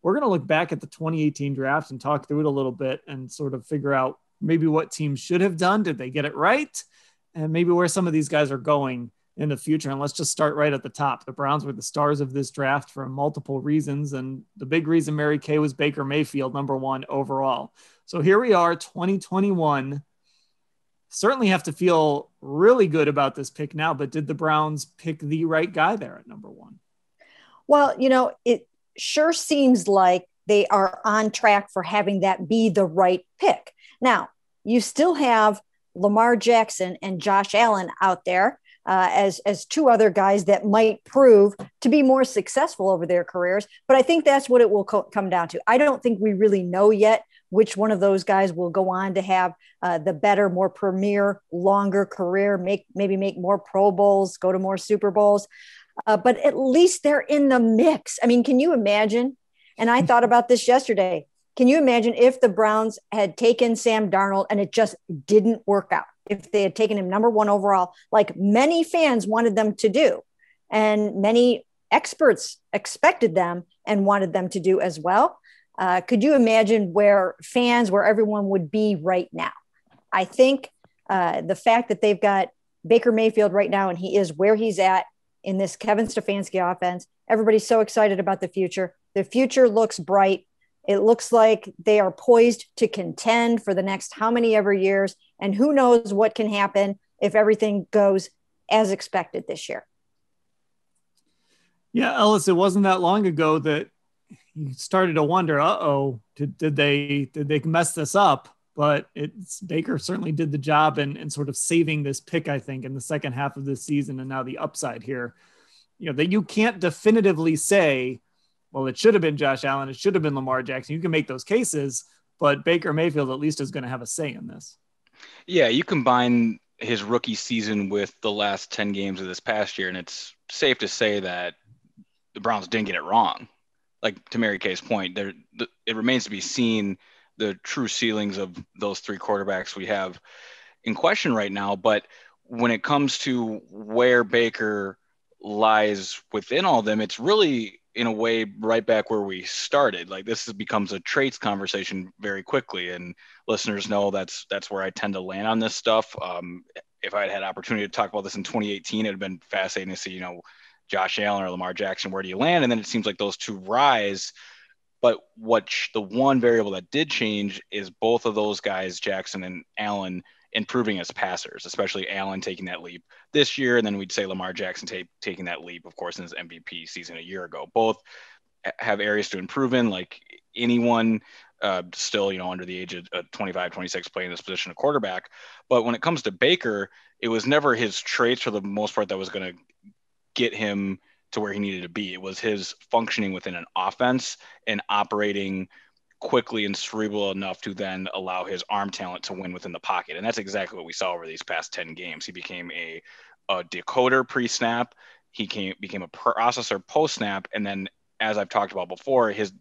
we're going to look back at the 2018 draft and talk through it a little bit and sort of figure out maybe what teams should have done. Did they get it right? And maybe where some of these guys are going in the future. And let's just start right at the top. The Browns were the stars of this draft for multiple reasons. And the big reason, Mary Kay, was Baker Mayfield, number one overall. So here we are, 2021. Certainly have to feel really good about this pick now, but did the Browns pick the right guy there at number one? Well, it sure seems like they are on track for having that be the right pick. Now, you still have Lamar Jackson and Josh Allen out there as two other guys that might prove to be more successful over their careers. But I think that's what it will come down to. I don't think we really know yet which one of those guys will go on to have the better, more premier, longer career, maybe make more Pro Bowls, go to more Super Bowls. But at least they're in the mix. I mean, can you imagine? And I thought about this yesterday. Can you imagine if the Browns had taken Sam Darnold and it just didn't work out? If they had taken him number one overall, like many fans wanted them to do, and many experts expected them and wanted them to do as well. Could you imagine where everyone would be right now? I think the fact that they've got Baker Mayfield right now, and he is where he's at in this Kevin Stefanski offense, everybody's so excited about the future. The future looks bright. It looks like they are poised to contend for the next how many ever years. And who knows what can happen if everything goes as expected this year. Yeah, Ellis, it wasn't that long ago that you started to wonder, did they mess this up? But Baker certainly did the job in sort of saving this pick, I think, in the second half of this season. And now the upside here, that you can't definitively say, well, it should have been Josh Allen, it should have been Lamar Jackson. You can make those cases, but Baker Mayfield at least is going to have a say in this. Yeah, you combine his rookie season with the last 10 games of this past year, and it's safe to say that the Browns didn't get it wrong. Like, to Mary Kay's point, it remains to be seen the true ceilings of those three quarterbacks we have in question right now. But when it comes to where Baker lies within all of them, it's really, in a way, right back where we started. Like, this becomes a traits conversation very quickly, and listeners know that's where I tend to land on this stuff. If I had opportunity to talk about this in 2018, it'd have been fascinating to see, Josh Allen or Lamar Jackson, where do you land? And then it seems like those two rise. But the one variable that did change is both of those guys, Jackson and Allen, improving as passers, especially Allen taking that leap this year. And then we'd say Lamar Jackson taking that leap, of course, in his MVP season a year ago. Both have areas to improve in, like anyone still, under the age of 25, 26 playing this position of quarterback. But when it comes to Baker, it was never his traits for the most part that was going to get him to where he needed to be. It was his functioning within an offense and operating quickly and cerebral enough to then allow his arm talent to win within the pocket. And that's exactly what we saw over these past 10 games. He became a decoder pre-snap. He became a processor post-snap. And then, as I've talked about before, his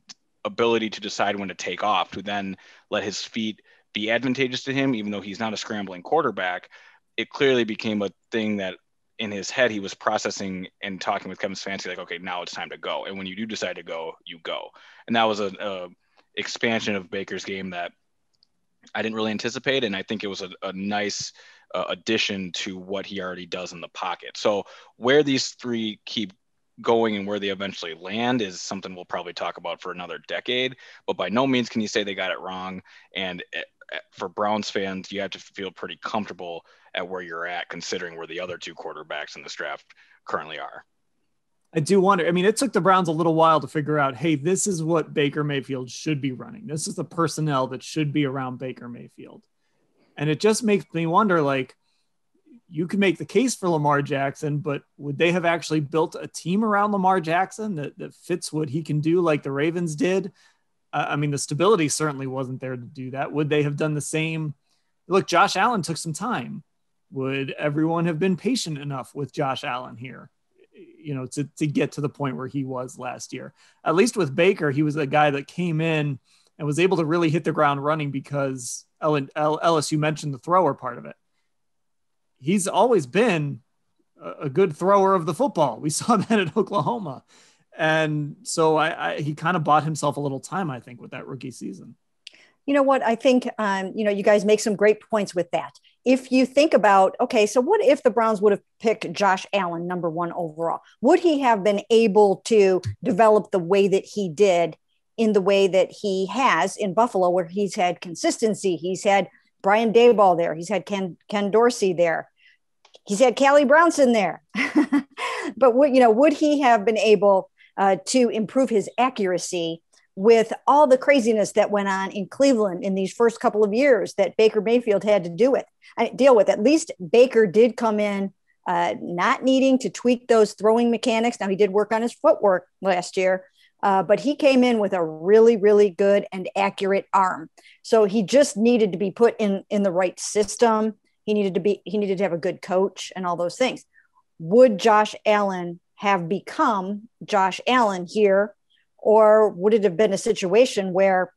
ability to decide when to take off, to then let his feet be advantageous to him, even though he's not a scrambling quarterback. It clearly became a thing that in his head, he was processing and talking with Kevin Stefanski, like, okay, now it's time to go. And when you do decide to go, you go. And that was a expansion of Baker's game that I didn't really anticipate. And I think it was a nice addition to what he already does in the pocket. So where these three keep going and where they eventually land is something we'll probably talk about for another decade, but by no means can you say they got it wrong. And for Browns fans, you have to feel pretty comfortable at where you're at, considering where the other two quarterbacks in this draft currently are. I do wonder. I mean, it took the Browns a little while to figure out, hey, this is what Baker Mayfield should be running. This is the personnel that should be around Baker Mayfield. And it just makes me wonder, like, you can make the case for Lamar Jackson, but would they have actually built a team around Lamar Jackson that fits what he can do like the Ravens did? I mean, the stability certainly wasn't there to do that. Would they have done the same? Look, Josh Allen took some time. Would everyone have been patient enough with Josh Allen here, to get to the point where he was last year? At least with Baker, he was a guy that came in and was able to really hit the ground running because Ellis, you mentioned the thrower part of it. He's always been a good thrower of the football. We saw that at Oklahoma. And so he kind of bought himself a little time, I think, with that rookie season. You know what? I think, you guys make some great points with that. If you think about, okay, so what if the Browns would have picked Josh Allen number 1 overall? Would he have been able to develop the way that he did in the way that he has in Buffalo, where he's had consistency? He's had Brian Daboll there. He's had Ken Dorsey there. He's had Callie Brownson there. But would he have been able to improve his accuracy with all the craziness that went on in Cleveland in these first couple of years that Baker Mayfield had to deal with? At least Baker did come in not needing to tweak those throwing mechanics. Now, he did work on his footwork last year, but he came in with a really, really good and accurate arm. So he just needed to be put in the right system. He needed to have a good coach and all those things. Would Josh Allen have become Josh Allen here? Or would it have been a situation where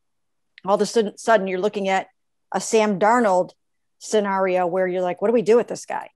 all of a sudden you're looking at a Sam Darnold scenario where you're like, what do we do with this guy?